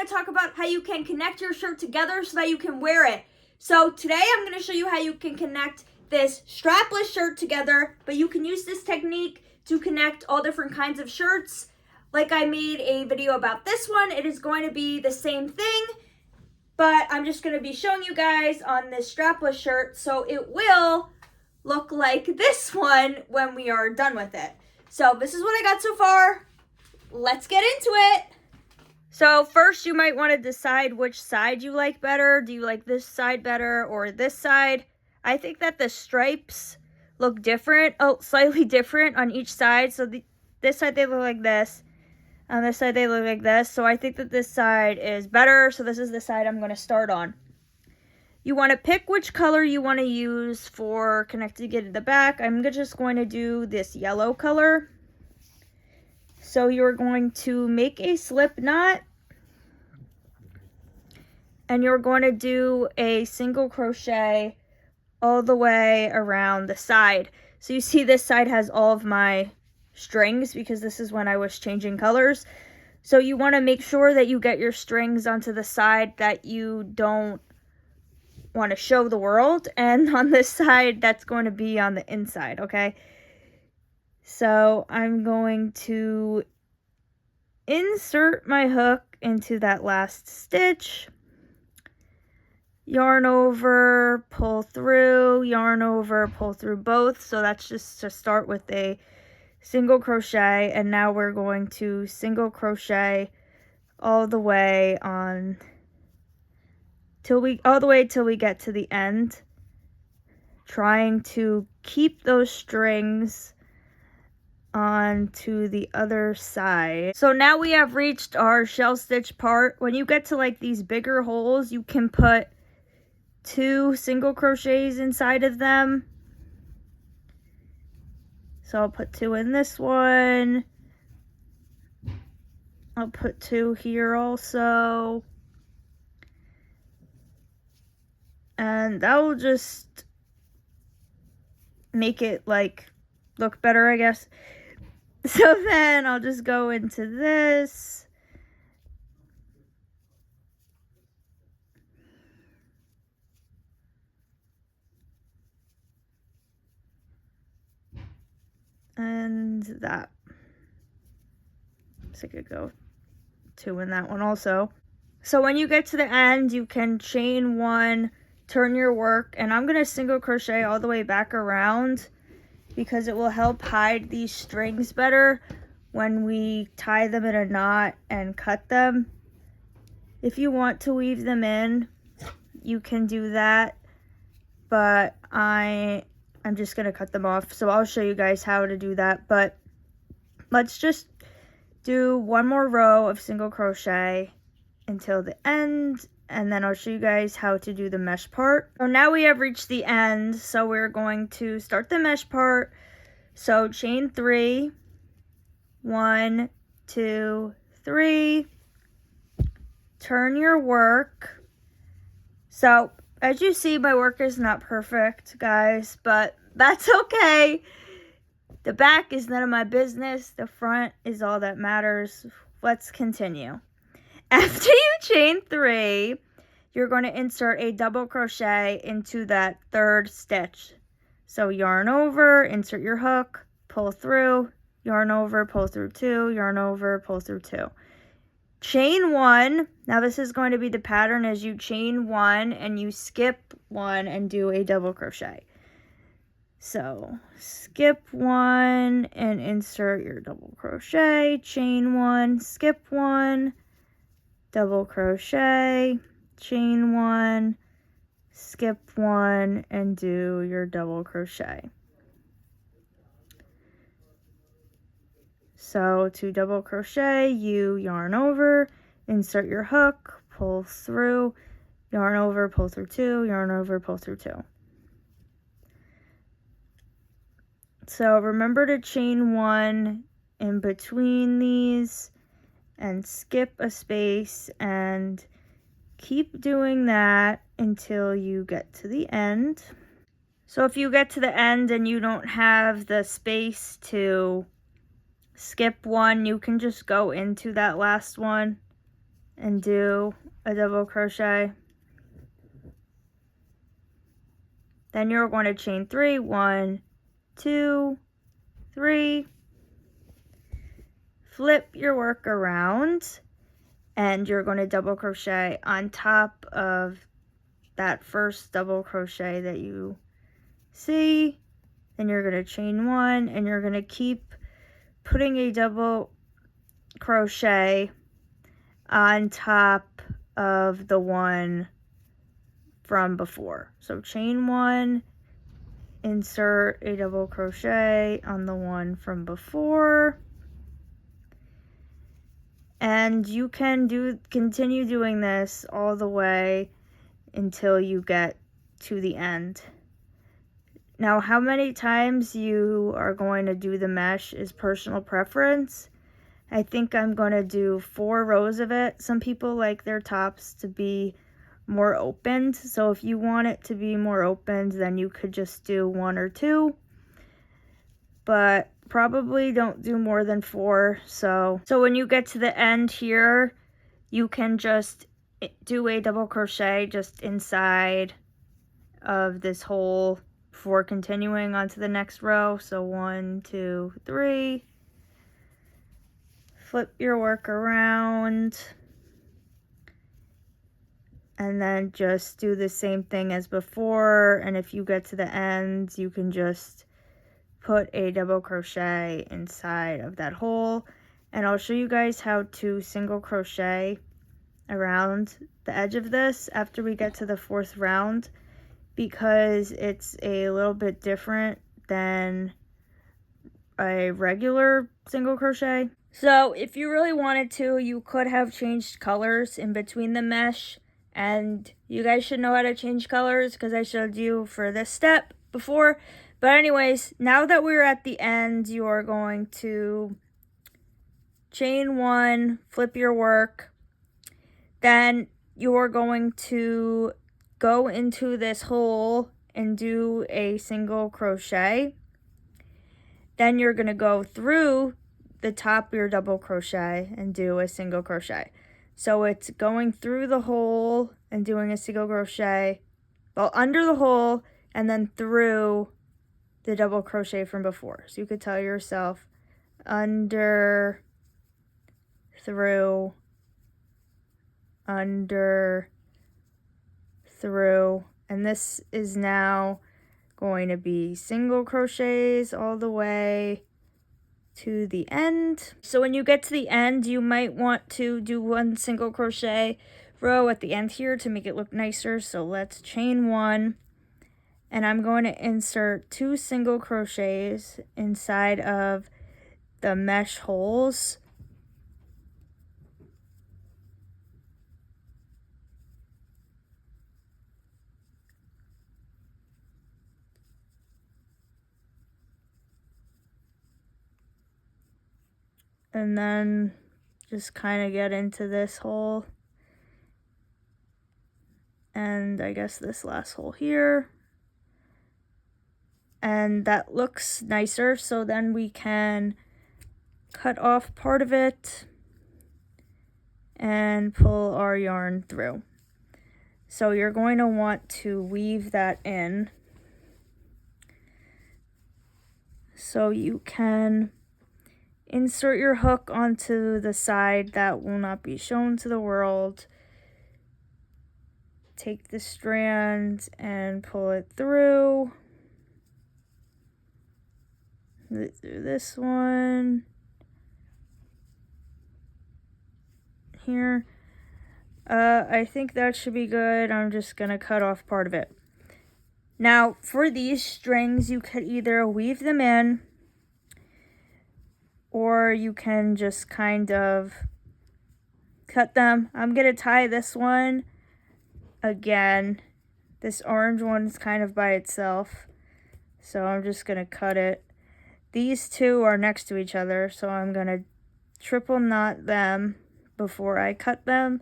to talk about how you can connect your shirt together so that you can wear it. So today I'm going to show you how you can connect this strapless shirt together, but you can use this technique to connect all different kinds of shirts. Like I made a video about this one, it is going to be the same thing, but I'm just going to be showing you guys on this strapless shirt, so it will look like this one when we are done with it. So this is what I got so far. Let's get into it. So first you might want to decide which side you like better. Do you like this side better or this side? I think that the stripes look different, slightly different on each side. So this side they look like this. On this side they look like this. So I think that this side is better. So this is the side I'm going to start on. You want to pick which color you want to use for connecting it to the back. I'm just going to do this yellow color. So you're going to make a slip knot and you're going to do a single crochet all the way around the side. So you see this side has all of my strings because this is when I was changing colors. So you want to make sure that you get your strings onto the side that you don't want to show the world, and on this side that's going to be on the inside, okay? So I'm going to insert my hook into that last stitch, yarn over, pull through, yarn over, pull through both. So that's just to start with a single crochet, and now we're going to single crochet all the way on till we get to the end, trying to keep those strings onto the other side. So now we have reached our shell stitch part. When you get to like these bigger holes, you can put 2 single crochets inside of them. So I'll put 2 in this one. I'll put 2 here also. And that will just make it like look better, I guess. So then I'll just go into this. And that. So I could go 2 in that one also. So when you get to the end, you can chain 1, turn your work, and I'm going to single crochet all the way back around because it will help hide these strings better when we tie them in a knot and cut them. If you want to weave them in, you can do that, but I'm just going to cut them off. So I'll show you guys how to do that, but let's just do 1 more row of single crochet until the end, and then I'll show you guys how to do the mesh part. So now we have reached the end, so we're going to start the mesh part. So chain 3, 1, 2, 3, turn your work. So as you see, my work is not perfect, guys, but that's okay. The back is none of my business. The front is all that matters. Let's continue. After you chain 3, you're going to insert a double crochet into that 3rd stitch. So yarn over, insert your hook, pull through, yarn over, pull through 2, yarn over, pull through 2. Chain 1. Now this is going to be the pattern as you chain 1 and you skip 1 and do a double crochet. So skip 1 and insert your double crochet, chain 1, skip 1, double crochet, chain 1, skip 1, and do your double crochet. So to double crochet, you yarn over, insert your hook, pull through, yarn over, pull through 2, yarn over, pull through 2. So remember to chain 1 in between these and skip a space and keep doing that until you get to the end. So if you get to the end and you don't have the space to skip 1, you can just go into that last one and do a double crochet. Then you're going to chain 3, 1, 2, 3, flip your work around, and you're going to double crochet on top of that first double crochet that you see. Then you're going to chain 1, and you're going to keep putting a double crochet on top of the one from before. So chain 1, insert a double crochet on the one from before, and you can continue doing this all the way until you get to the end. Now, how many times you are going to do the mesh is personal preference. I think I'm going to do 4 rows of it. Some people like their tops to be more opened, so if you want it to be more opened, then you could just do 1 or 2, but probably don't do more than 4. So when you get to the end here, you can just do a double crochet just inside of this hole before continuing on to the next row. So 1, 2, 3, flip your work around, and then just do the same thing as before. And if you get to the end, you can just put a double crochet inside of that hole. And I'll show you guys how to single crochet around the edge of this after we get to the 4th round, because it's a little bit different than a regular single crochet. So if you really wanted to, you could have changed colors in between the mesh. And you guys should know how to change colors because I showed you for this step before. But anyways, now that we're at the end, you are going to chain 1, flip your work. Then you're going to go into this hole and do a single crochet. Then you're going to go through the top of your double crochet and do a single crochet. So it's going through the hole and doing a single crochet, well, under the hole and then through the double crochet from before. So you could tell yourself under, through, under, through, and this is now going to be single crochets all the way to the end. So when you get to the end, you might want to do 1 single crochet row at the end here to make it look nicer. So let's chain 1, and I'm going to insert 2 single crochets inside of the mesh holes. And then just kind of get into this hole. And I guess this last hole here. And that looks nicer, so then we can cut off part of it and pull our yarn through. So you're going to want to weave that in so you can insert your hook onto the side that will not be shown to the world. Take the strand and pull it through this one here. I think that should be good. I'm just gonna cut off part of it. Now for these strings, you could either weave them in, or you can just kind of cut them. I'm gonna tie this one again. This orange one is kind of by itself, so I'm just gonna cut it. These two are next to each other, so I'm gonna triple knot them before I cut them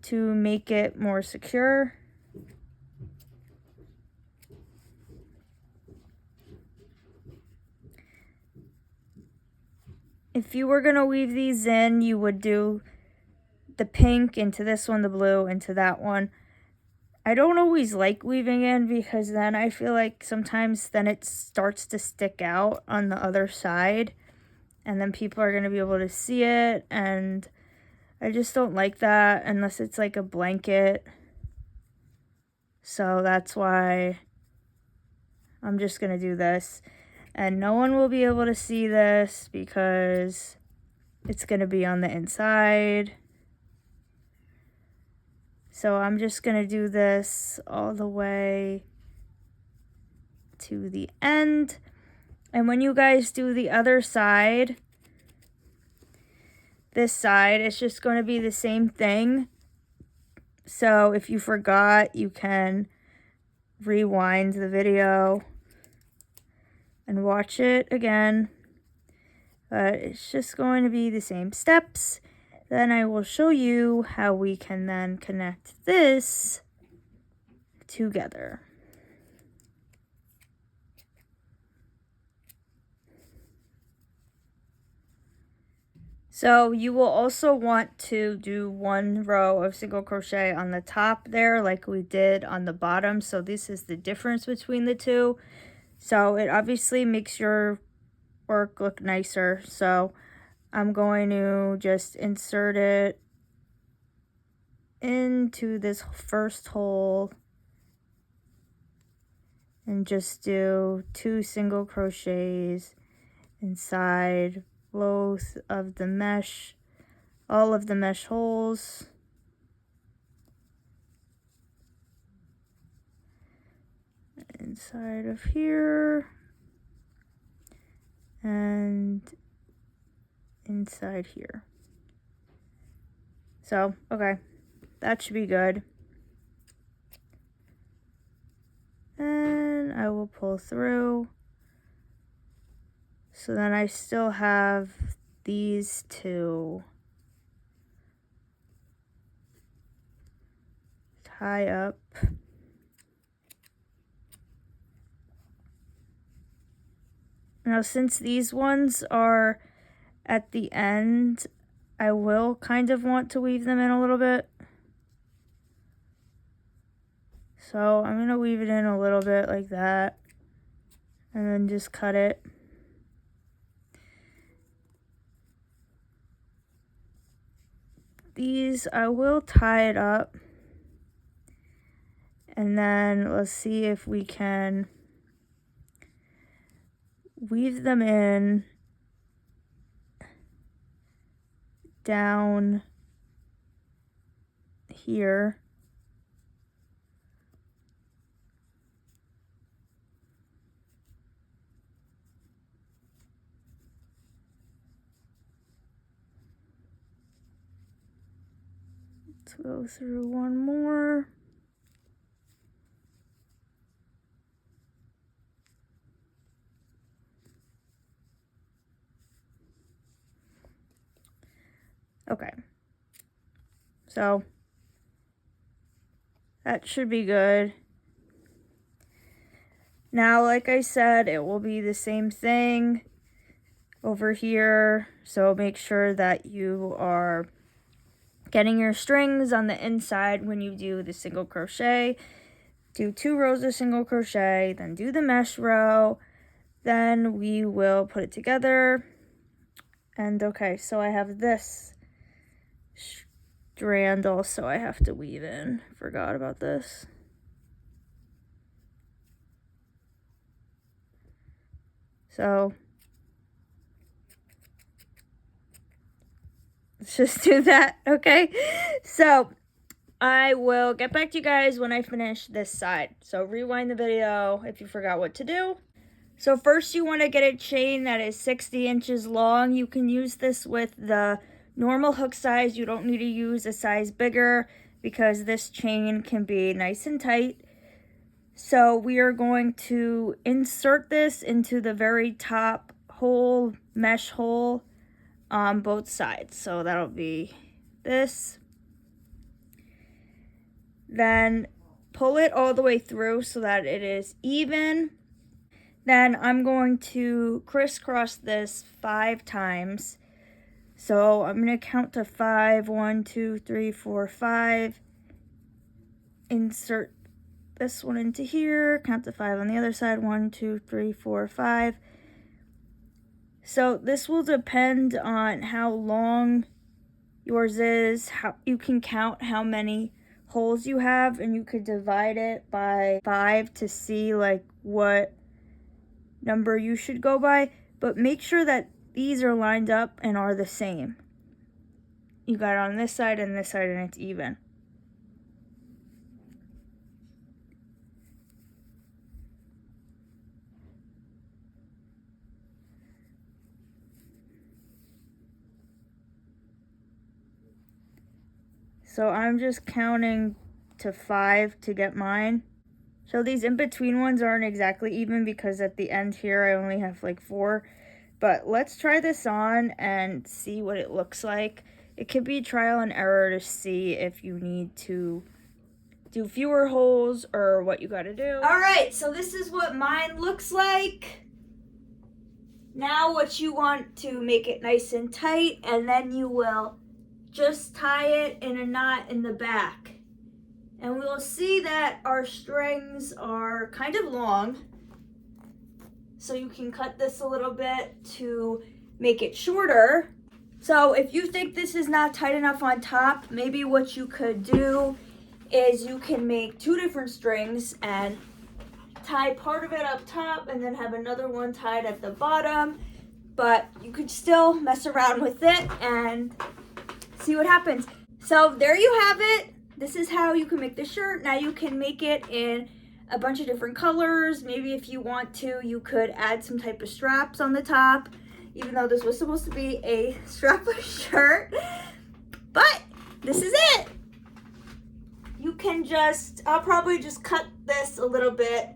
to make it more secure. If you were gonna weave these in, you would do the pink into this one, the blue into that one. I don't always like weaving in because then I feel like sometimes then it starts to stick out on the other side and then people are going to be able to see it, and I just don't like that unless it's like a blanket. So that's why I'm just going to do this, and no one will be able to see this because it's going to be on the inside. So I'm just going to do this all the way to the end. And when you guys do the other side, this side, it's just going to be the same thing. So if you forgot, you can rewind the video and watch it again. But it's just going to be the same steps. Then I will show you how we can then connect this together. So you will also want to do 1 row of single crochet on the top there like we did on the bottom. So this is the difference between the two. So it obviously makes your work look nicer. So I'm going to just insert it into this first hole and just do 2 single crochets inside both of the mesh, all of the mesh holes. Inside of here and inside here. So, okay, that should be good. And I will pull through. So then I still have these 2 tie up. Now, since these ones are at the end, I will kind of want to weave them in a little bit. So I'm going to weave it in a little bit like that, and then just cut it. These, I will tie it up, and then let's see if we can weave them in down here. Let's go through one more. Okay, so that should be good. Now, like I said, it will be the same thing over here. So make sure that you are getting your strings on the inside when you do the single crochet. Do 2 rows of single crochet, then do the mesh row. Then we will put it together. And okay, so I have this strand also I have to weave in. Forgot about this. So let's just do that, okay? So I will get back to you guys when I finish this side. So rewind the video if you forgot what to do. So first you want to get a chain that is 60 inches long. You can use this with the normal hook size. You don't need to use a size bigger because this chain can be nice and tight. So we are going to insert this into the very top hole, mesh hole on both sides. So that'll be this. Then pull it all the way through so that it is even. Then I'm going to crisscross this 5 times. So I'm going to count to 5. 1, 2, 3, 4, 5. Insert this one into here. Count to 5 on the other side. 1, 2, 3, 4, 5. So this will depend on how long yours is. How you can count how many holes you have, and you could divide it by 5 to see like what number you should go by. But make sure that these are lined up and are the same. You got it on this side and this side, and it's even. So I'm just counting to 5 to get mine. So these in-between ones aren't exactly even because at the end here I only have like 4. But let's try this on and see what it looks like. It could be trial and error to see if you need to do fewer holes or what you gotta do. Alright, so this is what mine looks like. Now what you want to make it nice and tight, and then you will just tie it in a knot in the back. And we'll see that our strings are kind of long. So you can cut this a little bit to make it shorter. So if you think this is not tight enough on top, maybe what you could do is you can make 2 different strings and tie part of it up top and then have another one tied at the bottom. But you could still mess around with it and see what happens. So there you have it. This is how you can make the shirt. Now you can make it in a bunch of different colors. Maybe if you want to, you could add some type of straps on the top, even though this was supposed to be a strapless shirt. But this is it. You can just, I'll probably just cut this a little bit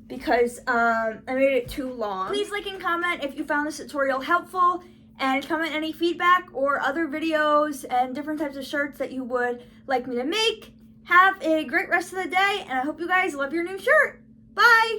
because I made it too long. Please like and comment if you found this tutorial helpful, and comment any feedback or other videos and different types of shirts that you would like me to make. Have a great rest of the day, and I hope you guys love your new shirt. Bye!